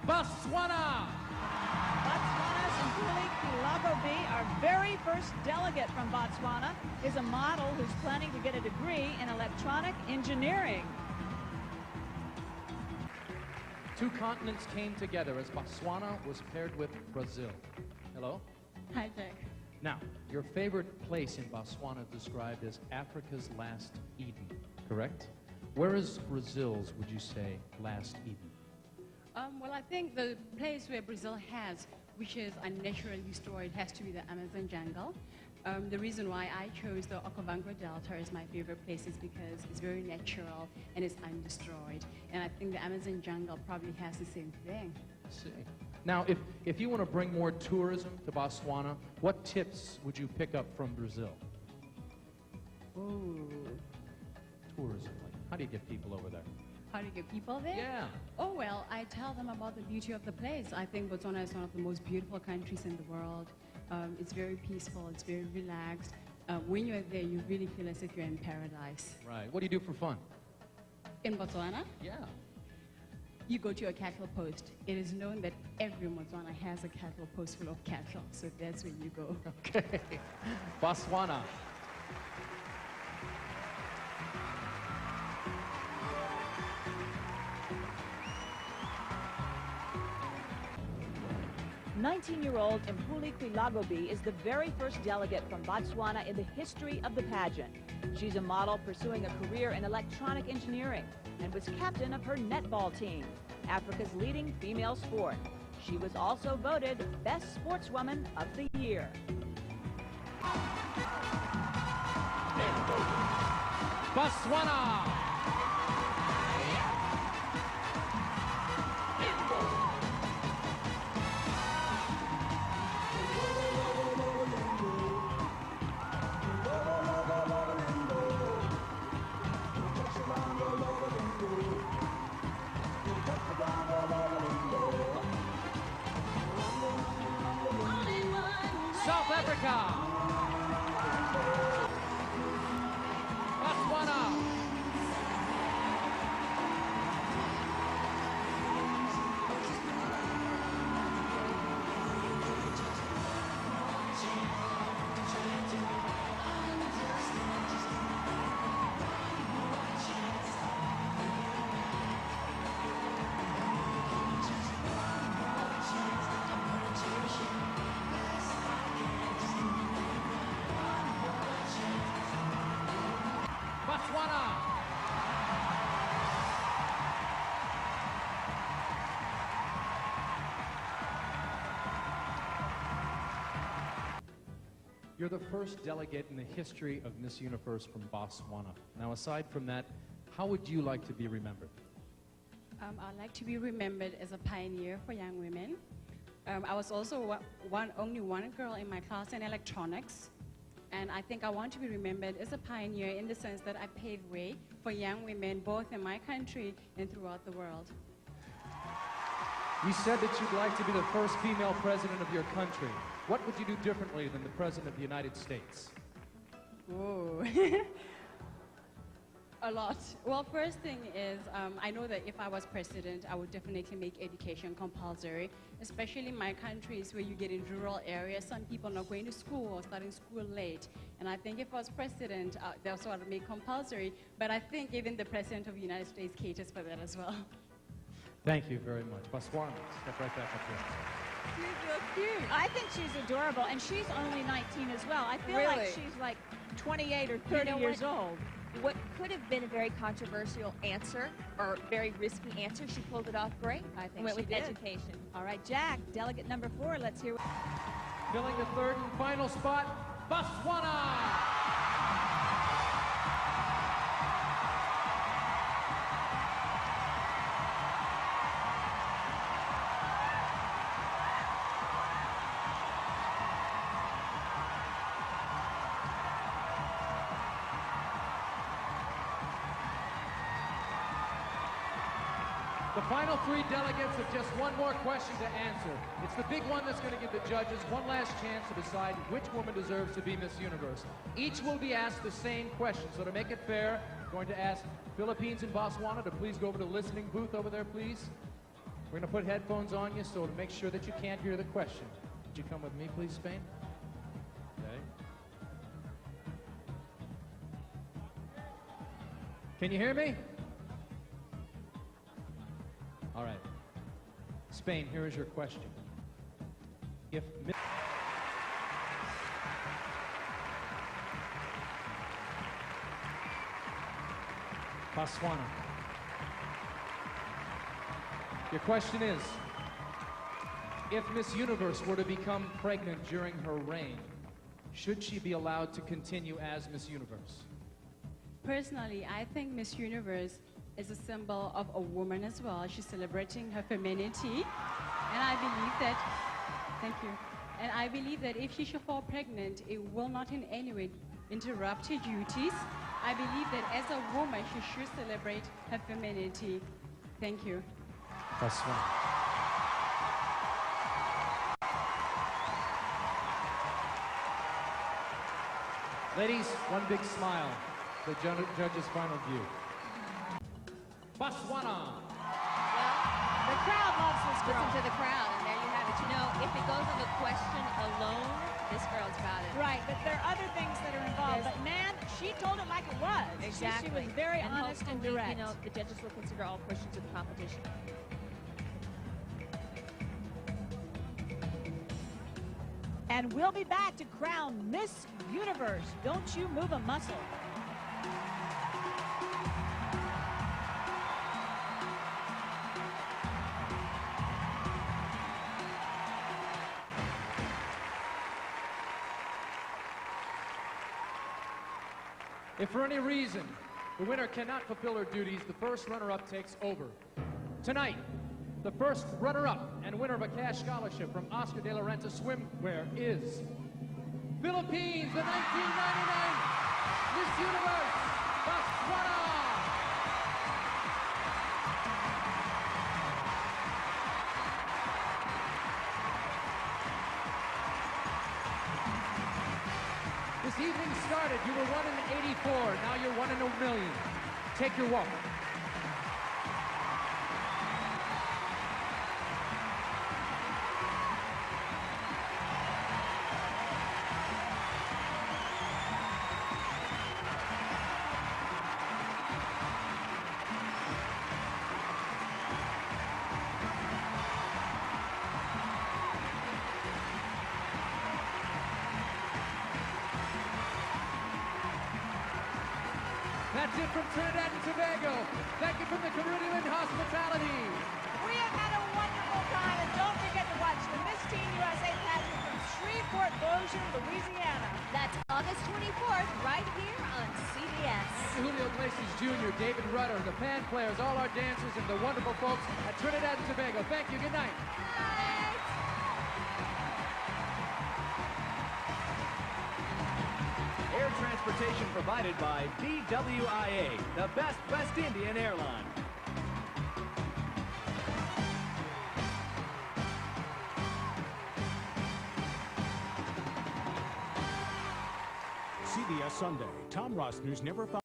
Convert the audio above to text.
Botswana. Botswana's Mpule Kwelagobe, our very first delegate from Botswana, is a model who's planning to get a degree in electronic engineering. Two continents came together as Botswana was paired with Brazil. Hello? Hi, Jack. Now, your favorite place in Botswana is described as Africa's last Eden, correct? Where is Brazil's, would you say, last Eden? Well, I think the place where Brazil has, which is unnaturally destroyed, has to be the Amazon jungle. The reason why I chose the Okavango Delta as my favorite place is because it's very natural and it's undestroyed. And I think the Amazon jungle probably has the same thing. I see. Now, if you want to bring more tourism to Botswana, what tips would you pick up from Brazil? Ooh. Tourism, like how do you get people over there? How do you get people there? Yeah. Oh, well, I tell them about the beauty of the place. I think Botswana is one of the most beautiful countries in the world. It's very peaceful, it's very relaxed. When you're there, you really feel as if you're in paradise. Right. What do you do for fun? In Botswana? Yeah. You go to a cattle post. It is known that every Botswana has a cattle post full of cattle, so that's where you go. Okay. Botswana. "19-year-old Mpule Kwelagobe is the very first delegate from Botswana in the history of the pageant. She's a model pursuing a career in electronic engineering and was captain of her netball team, Africa's leading female sport. She was also voted Best Sportswoman of the Year. Botswana. South Africa. Botswana. Botswana. You're the first delegate in the history of Miss Universe from Botswana. Now, aside from that, how would you like to be remembered? I'd like to be remembered as a pioneer for young women. I was also only one girl in my class in electronics. And I think I want to be remembered as a pioneer in the sense that I paved way for young women both in my country and throughout the world. You said that you'd like to be the first female president of your country. What would you do differently than the president of the United States? Whoa. A lot. Well, first thing is, I know that if I was president, I would definitely make education compulsory, especially in my countries where you get in rural areas. Some people are not going to school or starting school late. And I think if I was president, that's what I would make compulsory. But I think even the president of the United States caters for that as well. Thank you very much. Botswana, step right back up here. She's so cute. I think she's adorable, and she's only 19 as well. I feel like she's like 28 or 30 years old. What could have been a very controversial answer, or very risky answer, she pulled it off great. I think went she with did. education. All right, Jack, delegate number 4, let's hear. Filling the third and final spot, Botswana! The final 3 delegates have just one more question to answer. It's the big one that's going to give the judges one last chance to decide which woman deserves to be Miss Universe. Each will be asked the same question. So to make it fair, I'm going to ask Philippines and Botswana to please go over to the listening booth over there, please. We're going to put headphones on you so to make sure that you can't hear the question. Would you come with me, please, Spain? Okay. Can you hear me? All right. Spain, here is your question. If Botswana. Your question is, if Miss Universe were to become pregnant during her reign, should she be allowed to continue as Miss Universe? Personally, I think Miss Universe is a symbol of a woman as well. She's celebrating her femininity. And I believe that, thank you. And I believe that if she should fall pregnant, it will not in any way interrupt her duties. I believe that as a woman, she should celebrate her femininity. Thank you. That's one. Ladies, one big smile. The judge's final view. Botswana. Well, the crowd loves this girl. Listen to the crowd, and there you have it. You know, if it goes on the question alone, this girl's got it. Right, but there are other things that are involved. But man, she told it like it was. Exactly. She was very honest and direct. You know, the judges will consider all portions of the competition. And we'll be back to crown Miss Universe. Don't you move a muscle. If for any reason the winner cannot fulfill her duties, the first runner-up takes over. Tonight, the first runner-up and winner of a cash scholarship from Oscar de la Renta Swimwear is Philippines, the 1999 Miss Universe, Botswana! This evening started, you were 1 in 84, now you're 1 in a million. Take your walk. That's it from Trinidad and Tobago. Thank you from the Caribbean Hospitality. We have had a wonderful time, and don't forget to watch the Miss Teen USA pageant from Shreveport, Bossier, Louisiana. That's August 24th, right here on CBS. Julio Iglesias Jr., David Rudder, the band players, all our dancers, and the wonderful folks at Trinidad and Tobago. Thank you. Good night. Air transportation provided by BWIA, the best West Indian airline. CBS Sunday. Tom Rossner's never found